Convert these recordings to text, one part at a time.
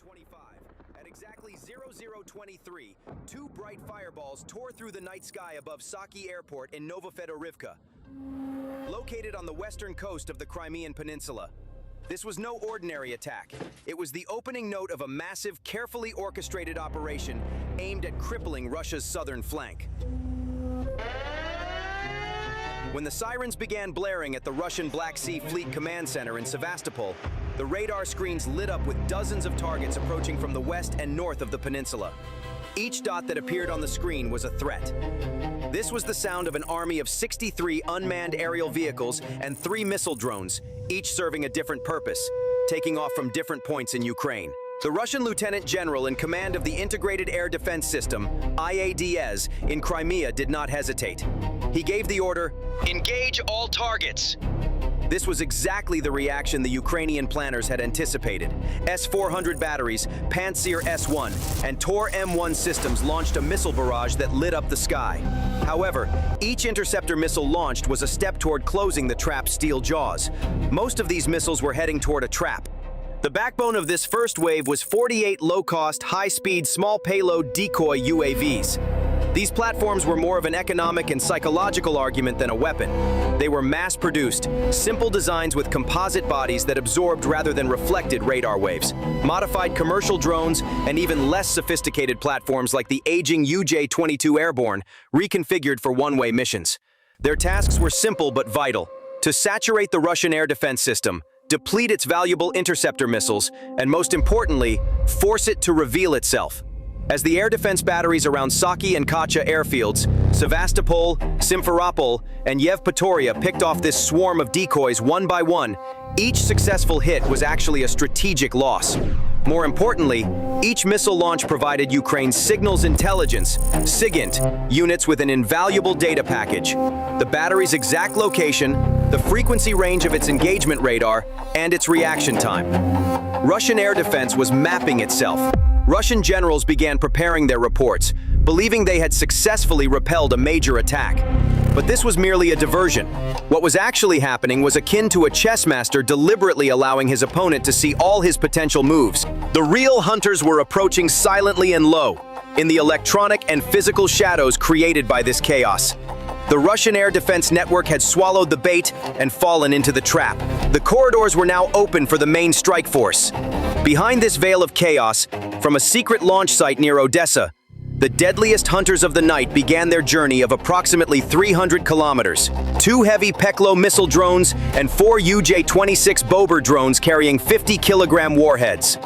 25. At exactly 0023, two bright fireballs tore through the night sky above Saki Airport in Novofedorivka, located on the western coast of the Crimean Peninsula. This was no ordinary attack. It was the opening note of a massive, carefully orchestrated operation aimed at crippling Russia's southern flank. When the sirens began blaring at the Russian Black Sea Fleet Command Center in Sevastopol, the radar screens lit up with dozens of targets approaching from the west and north of the peninsula. Each dot that appeared on the screen was a threat. This was the sound of an army of 63 unmanned aerial vehicles and 3 missile drones, each serving a different purpose, taking off from different points in Ukraine. The Russian Lieutenant General in command of the Integrated Air Defense System, IADS, in Crimea did not hesitate. He gave the order, "Engage all targets." This was exactly the reaction the Ukrainian planners had anticipated. S-400 batteries, Pantsir S-1, and Tor M1 systems launched a missile barrage that lit up the sky. However, each interceptor missile launched was a step toward closing the trap's steel jaws. Most of these missiles were heading toward a trap. The backbone of this first wave was 48 low-cost, high-speed, small-payload decoy UAVs. These platforms were more of an economic and psychological argument than a weapon. They were mass-produced, simple designs with composite bodies that absorbed rather than reflected radar waves, modified commercial drones, and even less sophisticated platforms like the aging UJ-22 Airborne, reconfigured for one-way missions. Their tasks were simple but vital: to saturate the Russian air defense system, deplete its valuable interceptor missiles, and most importantly, force it to reveal itself. As the air defense batteries around Saki and Kacha airfields, Sevastopol, Simferopol, and Yevpatoria picked off this swarm of decoys one by one, each successful hit was actually a strategic loss. More importantly, each missile launch provided Ukraine's signals intelligence, SIGINT, units with an invaluable data package: the battery's exact location, the frequency range of its engagement radar, and its reaction time. Russian air defense was mapping itself. Russian generals began preparing their reports, believing they had successfully repelled a major attack. But this was merely a diversion. What was actually happening was akin to a chess master deliberately allowing his opponent to see all his potential moves. The real hunters were approaching silently and low, in the electronic and physical shadows created by this chaos. The Russian air defense network had swallowed the bait and fallen into the trap. The corridors were now open for the main strike force. Behind this veil of chaos, from a secret launch site near Odessa, the deadliest hunters of the night began their journey of approximately 300 kilometers. 2 heavy Peklo missile drones and 4 UJ-26 Bober drones carrying 50-kilogram warheads.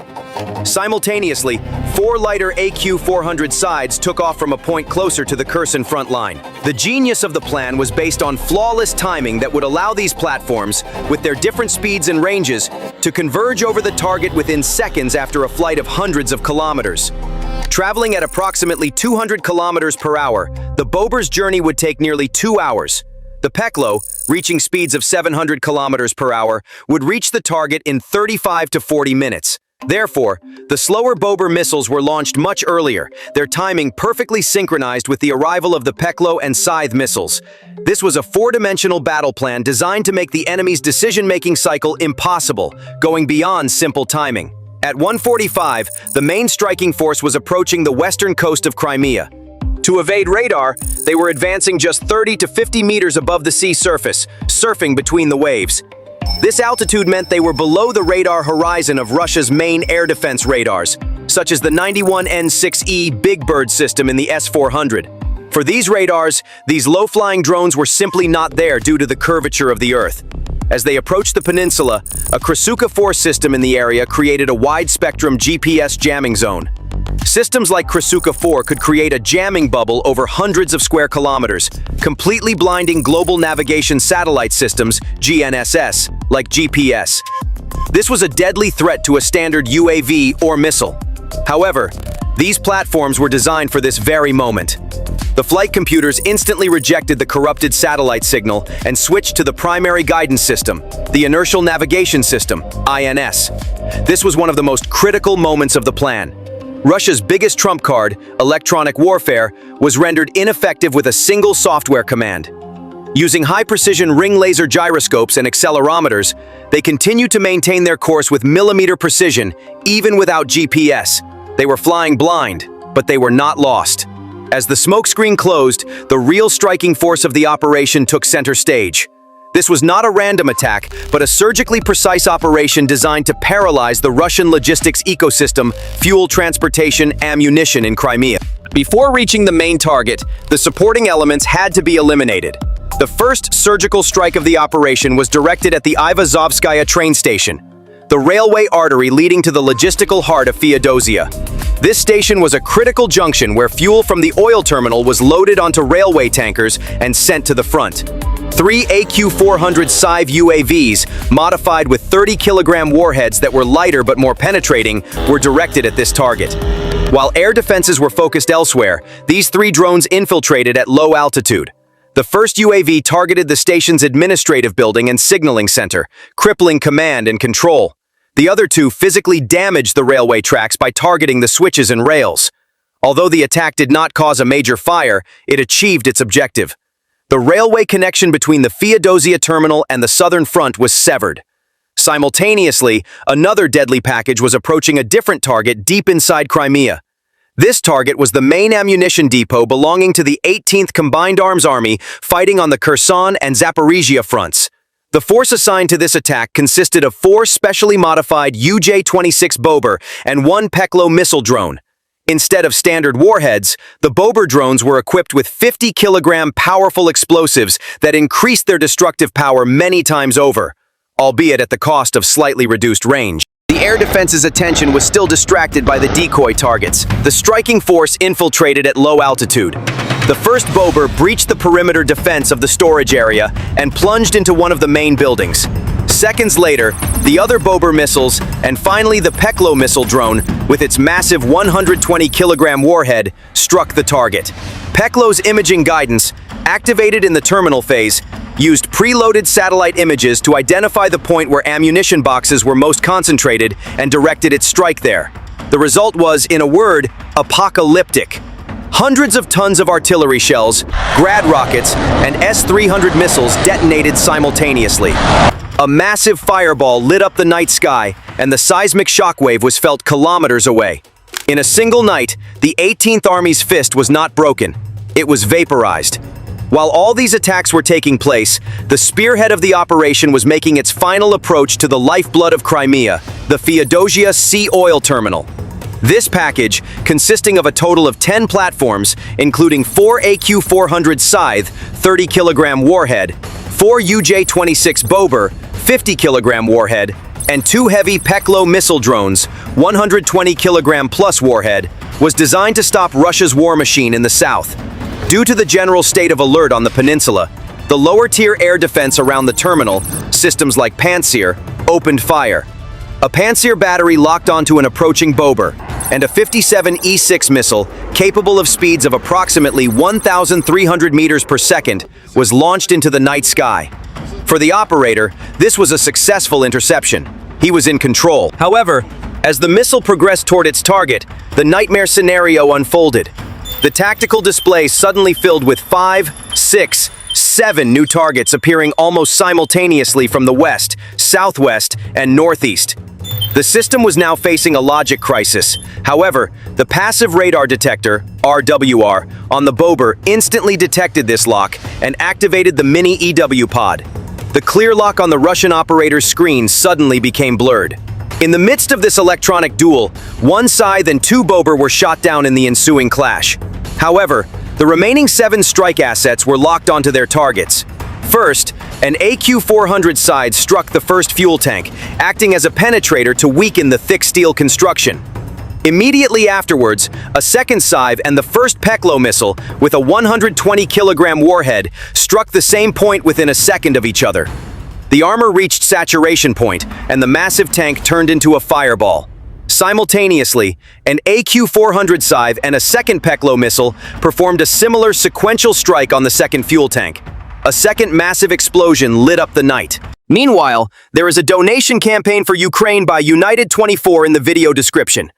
Simultaneously, 4 lighter AQ-400 sides took off from a point closer to the Kherson front line. The genius of the plan was based on flawless timing that would allow these platforms, with their different speeds and ranges, to converge over the target within seconds after a flight of hundreds of kilometers. Traveling at approximately 200 kilometers per hour, the Bober's journey would take nearly 2 hours. The Peklo, reaching speeds of 700 kilometers per hour, would reach the target in 35 to 40 minutes. Therefore, the slower Bober missiles were launched much earlier, their timing perfectly synchronized with the arrival of the Peklo and Scythe missiles. This was a 4-dimensional battle plan designed to make the enemy's decision-making cycle impossible, going beyond simple timing. At 1:45, the main striking force was approaching the western coast of Crimea. To evade radar, they were advancing just 30 to 50 meters above the sea surface, surfing between the waves. This altitude meant they were below the radar horizon of Russia's main air defense radars, such as the 91N6E Big Bird system in the S-400. For these radars, these low-flying drones were simply not there due to the curvature of the Earth. As they approached the peninsula, a Krasuka 4 system in the area created a wide-spectrum GPS jamming zone. Systems like Krasuka 4 could create a jamming bubble over hundreds of square kilometers, completely blinding global navigation satellite systems, GNSS, like GPS. This was a deadly threat to a standard UAV or missile. However, these platforms were designed for this very moment. The flight computers instantly rejected the corrupted satellite signal and switched to the primary guidance system, the Inertial Navigation System, INS. This was one of the most critical moments of the plan. Russia's biggest trump card, electronic warfare, was rendered ineffective with a single software command. Using high-precision ring laser gyroscopes and accelerometers, they continued to maintain their course with millimeter precision, even without GPS. They were flying blind, but they were not lost. As the smokescreen closed, the real striking force of the operation took center stage. This was not a random attack, but a surgically precise operation designed to paralyze the Russian logistics ecosystem, fuel transportation, ammunition in Crimea. Before reaching the main target, the supporting elements had to be eliminated. The first surgical strike of the operation was directed at the Ivazovskaya train station, the railway artery leading to the logistical heart of Feodosia. This station was a critical junction where fuel from the oil terminal was loaded onto railway tankers and sent to the front. 3 AQ-400 Sive UAVs, modified with 30-kilogram warheads that were lighter but more penetrating, were directed at this target. While air defenses were focused elsewhere, these 3 drones infiltrated at low altitude. The first UAV targeted the station's administrative building and signaling center, crippling command and control. The other 2 physically damaged the railway tracks by targeting the switches and rails. Although the attack did not cause a major fire, it achieved its objective. The railway connection between the Feodosia terminal and the southern front was severed. Simultaneously, another deadly package was approaching a different target deep inside Crimea. This target was the main ammunition depot belonging to the 18th Combined Arms Army fighting on the Kherson and Zaporizhia fronts. The force assigned to this attack consisted of 4 specially modified UJ-26 Bober and 1 Peklo missile drone. Instead of standard warheads, the Bober drones were equipped with 50-kilogram powerful explosives that increased their destructive power many times over, albeit at the cost of slightly reduced range. The air defense's attention was still distracted by the decoy targets. The striking force infiltrated at low altitude. The first Bober breached the perimeter defense of the storage area and plunged into one of the main buildings. Seconds later, the other Bober missiles, and finally the Peklo missile drone, with its massive 120-kilogram warhead, struck the target. Peklo's imaging guidance, activated in the terminal phase, used preloaded satellite images to identify the point where ammunition boxes were most concentrated and directed its strike there. The result was, in a word, apocalyptic. Hundreds of tons of artillery shells, Grad rockets, and S-300 missiles detonated simultaneously. A massive fireball lit up the night sky, and the seismic shockwave was felt kilometers away. In a single night, the 18th Army's fist was not broken. It was vaporized. While all these attacks were taking place, the spearhead of the operation was making its final approach to the lifeblood of Crimea, the Feodosia Sea Oil Terminal. This package, consisting of a total of 10 platforms, including 4 AQ-400 Scythe, 30-kilogram warhead, 4 UJ-26 Bober, 50-kilogram warhead, and 2 heavy Peklo missile drones, 120-kilogram plus warhead, was designed to stop Russia's war machine in the south. Due to the general state of alert on the peninsula, the lower-tier air defense around the terminal, systems like Pantsir, opened fire. A Pantsir battery locked onto an approaching Bober, and a 57 E-6 missile, capable of speeds of approximately 1,300 meters per second, was launched into the night sky. For the operator, this was a successful interception. He was in control. However, as the missile progressed toward its target, the nightmare scenario unfolded. The tactical display suddenly filled with 5, 6, 7 new targets appearing almost simultaneously from the west, southwest, and northeast. The system was now facing a logic crisis. However, the passive radar detector, RWR, on the Bober instantly detected this lock and activated the mini EW pod. The clear lock on the Russian operator's screen suddenly became blurred. In the midst of this electronic duel, 1 Scythe and 2 Bober were shot down in the ensuing clash. However, the remaining 7 strike assets were locked onto their targets. First, an AQ-400 Scythe struck the first fuel tank, acting as a penetrator to weaken the thick steel construction. Immediately afterwards, a second Scythe and the first Peklo missile, with a 120-kilogram warhead, struck the same point within a second of each other. The armor reached saturation point, and the massive tank turned into a fireball. Simultaneously, an AQ-400 Scythe and a second Peklo missile performed a similar sequential strike on the second fuel tank. A second massive explosion lit up the night. Meanwhile, there is a donation campaign for Ukraine by United24 in the video description.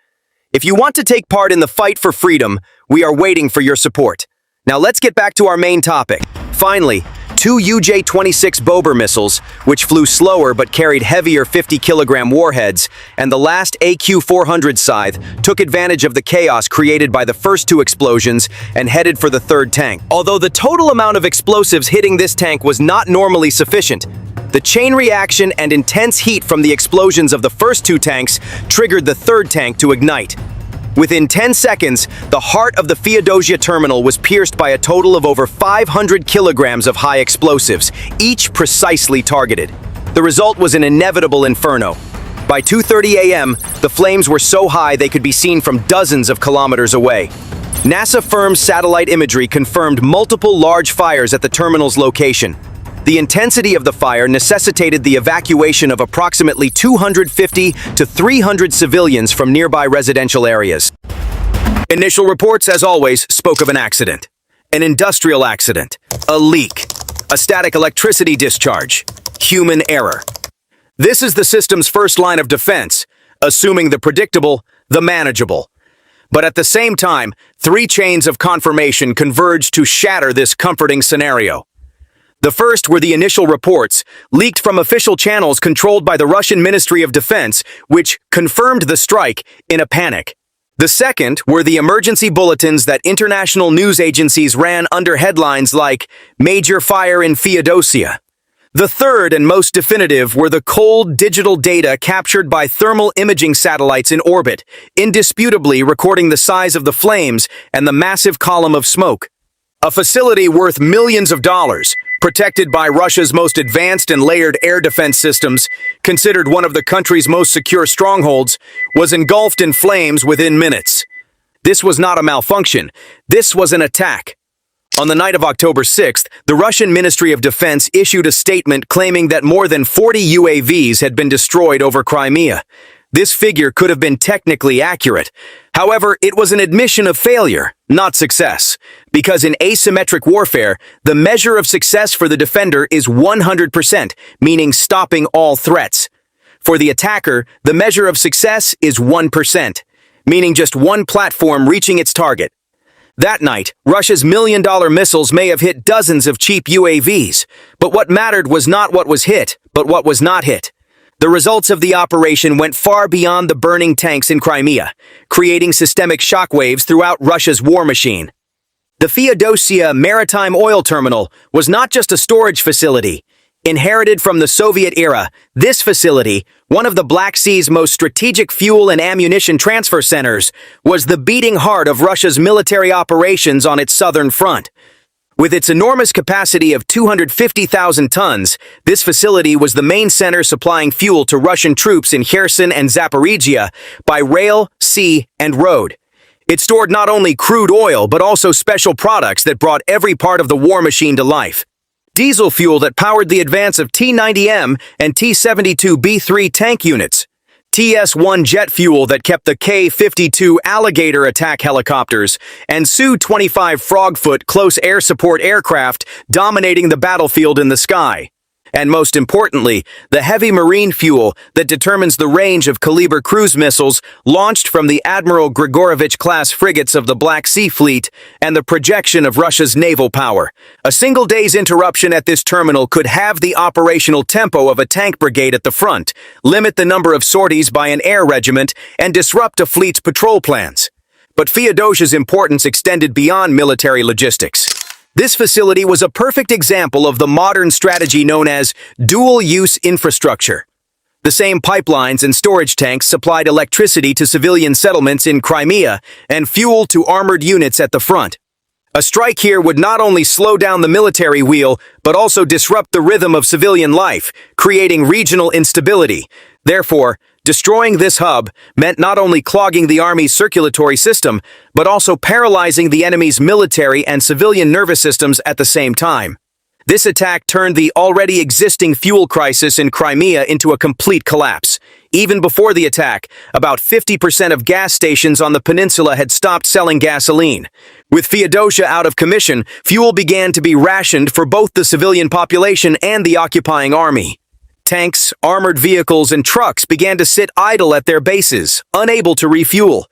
If you want to take part in the fight for freedom, we are waiting for your support. Now let's get back to our main topic. Finally, two UJ-26 Bober missiles, which flew slower but carried heavier 50-kilogram warheads, and the last AQ-400 Scythe took advantage of the chaos created by the first two explosions and headed for the third tank. Although the total amount of explosives hitting this tank was not normally sufficient, the chain reaction and intense heat from the explosions of the first two tanks triggered the third tank to ignite. Within 10 seconds, the heart of the Feodosia terminal was pierced by a total of over 500 kilograms of high explosives, each precisely targeted. The result was an inevitable inferno. By 2:30 a.m., the flames were so high they could be seen from dozens of kilometers away. NASA firm's satellite imagery confirmed multiple large fires at the terminal's location. The intensity of the fire necessitated the evacuation of approximately 250 to 300 civilians from nearby residential areas. Initial reports, as always, spoke of an accident. An industrial accident. A leak. A static electricity discharge. Human error. This is the system's first line of defense, assuming the predictable, the manageable. But at the same time, three chains of confirmation converged to shatter this comforting scenario. The first were the initial reports, leaked from official channels controlled by the Russian Ministry of Defense, which confirmed the strike in a panic. The second were the emergency bulletins that international news agencies ran under headlines like, "Major Fire in Feodosia." The third and most definitive were the cold digital data captured by thermal imaging satellites in orbit, indisputably recording the size of the flames and the massive column of smoke. A facility worth millions of dollars, protected by Russia's most advanced and layered air defense systems, considered one of the country's most secure strongholds, was engulfed in flames within minutes. This was not a malfunction. This was an attack. On the night of October 6th, the Russian Ministry of Defense issued a statement claiming that more than 40 UAVs had been destroyed over Crimea. This figure could have been technically accurate. However, it was an admission of failure, not success. Because in asymmetric warfare, the measure of success for the defender is 100%, meaning stopping all threats. For the attacker, the measure of success is 1%, meaning just one platform reaching its target. That night, Russia's million-dollar missiles may have hit dozens of cheap UAVs, but what mattered was not what was hit, but what was not hit. The results of the operation went far beyond the burning tanks in Crimea, creating systemic shockwaves throughout Russia's war machine. The Feodosia maritime oil terminal was not just a storage facility. Inherited from the Soviet era, this facility, one of the Black Sea's most strategic fuel and ammunition transfer centers, was the beating heart of Russia's military operations on its southern front. With its enormous capacity of 250,000 tons, this facility was the main center supplying fuel to Russian troops in Kherson and Zaporizhia by rail, sea, and road. It stored not only crude oil, but also special products that brought every part of the war machine to life. Diesel fuel that powered the advance of T-90M and T-72B3 tank units. TS-1 jet fuel that kept the K-52 Alligator attack helicopters and Su-25 Frogfoot close air support aircraft dominating the battlefield in the sky. And most importantly, the heavy marine fuel that determines the range of Kaliber cruise missiles launched from the Admiral Grigorovich-class frigates of the Black Sea Fleet and the projection of Russia's naval power. A single day's interruption at this terminal could halve the operational tempo of a tank brigade at the front, limit the number of sorties by an air regiment, and disrupt a fleet's patrol plans. But Feodosia's importance extended beyond military logistics. This facility was a perfect example of the modern strategy known as dual-use infrastructure. The same pipelines and storage tanks supplied electricity to civilian settlements in Crimea and fuel to armored units at the front. A strike here would not only slow down the military wheel, but also disrupt the rhythm of civilian life, creating regional instability. Therefore, destroying this hub meant not only clogging the Army's circulatory system, but also paralyzing the enemy's military and civilian nervous systems at the same time. This attack turned the already existing fuel crisis in Crimea into a complete collapse. Even before the attack, about 50% of gas stations on the peninsula had stopped selling gasoline. With Feodosia out of commission, fuel began to be rationed for both the civilian population and the occupying army. Tanks, armored vehicles, and trucks began to sit idle at their bases, unable to refuel.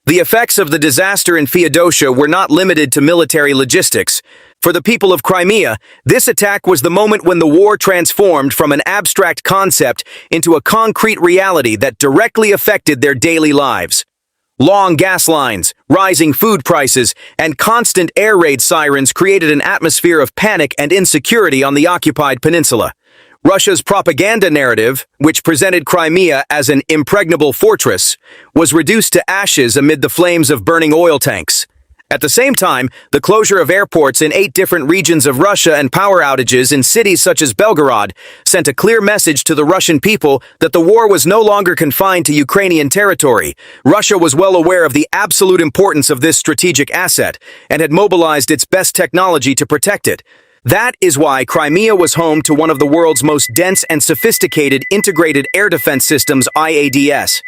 The effects of the disaster in Feodosia were not limited to military logistics. For the people of Crimea, this attack was the moment when the war transformed from an abstract concept into a concrete reality that directly affected their daily lives. Long gas lines, rising food prices, and constant air raid sirens created an atmosphere of panic and insecurity on the occupied peninsula. Russia's propaganda narrative, which presented Crimea as an impregnable fortress, was reduced to ashes amid the flames of burning oil tanks. At the same time, the closure of airports in 8 different regions of Russia and power outages in cities such as Belgorod sent a clear message to the Russian people that the war was no longer confined to Ukrainian territory. Russia was well aware of the absolute importance of this strategic asset and had mobilized its best technology to protect it. That is why Crimea was home to one of the world's most dense and sophisticated integrated air defense systems, IADS.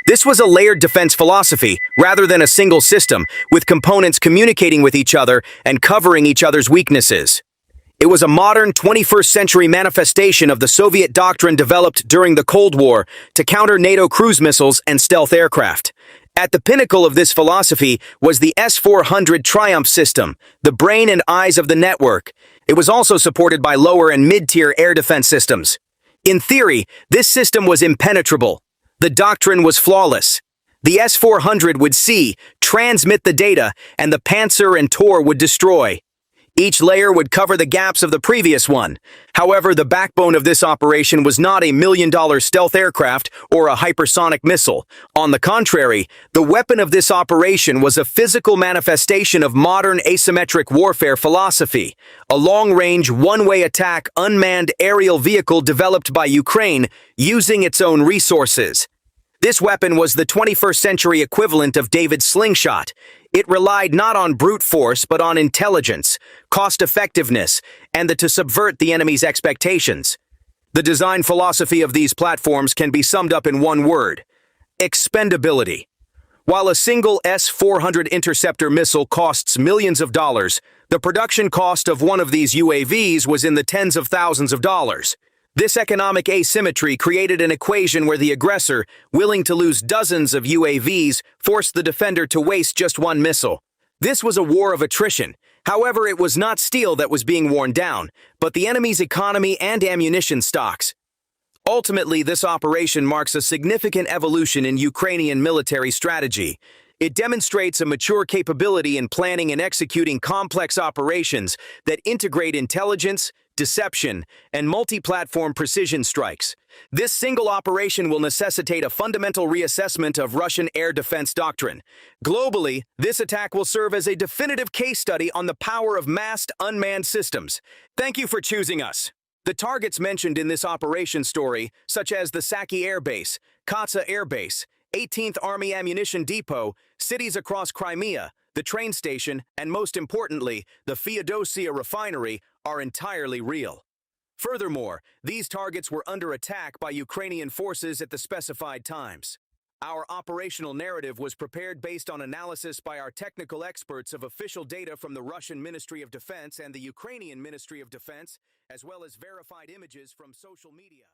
This was a layered defense philosophy, rather than a single system, with components communicating with each other and covering each other's weaknesses. It was a modern 21st century manifestation of the Soviet doctrine developed during the Cold War to counter NATO cruise missiles and stealth aircraft. At the pinnacle of this philosophy was the S-400 Triumph system, the brain and eyes of the network. It was also supported by lower and mid-tier air defense systems. In theory, this system was impenetrable. The doctrine was flawless. The S-400 would see, transmit the data, and the Panzer and Tor would destroy. Each layer would cover the gaps of the previous one. However, the backbone of this operation was not a million-dollar stealth aircraft or a hypersonic missile. On the contrary, the weapon of this operation was a physical manifestation of modern asymmetric warfare philosophy, a long-range, one-way attack unmanned aerial vehicle developed by Ukraine using its own resources. This weapon was the 21st century equivalent of David's slingshot. It relied not on brute force, but on intelligence, cost-effectiveness, and to subvert the enemy's expectations. The design philosophy of these platforms can be summed up in one word: expendability. While a single S-400 interceptor missile costs millions of dollars, the production cost of one of these UAVs was in the tens of thousands of dollars. This economic asymmetry created an equation where the aggressor, willing to lose dozens of UAVs, forced the defender to waste just one missile. This was a war of attrition. However, it was not steel that was being worn down, but the enemy's economy and ammunition stocks. Ultimately, this operation marks a significant evolution in Ukrainian military strategy. It demonstrates a mature capability in planning and executing complex operations that integrate intelligence, deception, and multi-platform precision strikes. This single operation will necessitate a fundamental reassessment of Russian air defense doctrine. Globally, this attack will serve as a definitive case study on the power of massed unmanned systems. Thank you for choosing us. The targets mentioned in this operation story, such as the Saki Air Base, Katsa Air Base, 18th Army Ammunition Depot, cities across Crimea, the train station, and most importantly, the Feodosia refinery, are entirely real. Furthermore, these targets were under attack by Ukrainian forces at the specified times. Our operational narrative was prepared based on analysis by our technical experts of official data from the Russian Ministry of Defense and the Ukrainian Ministry of Defense, as well as verified images from social media.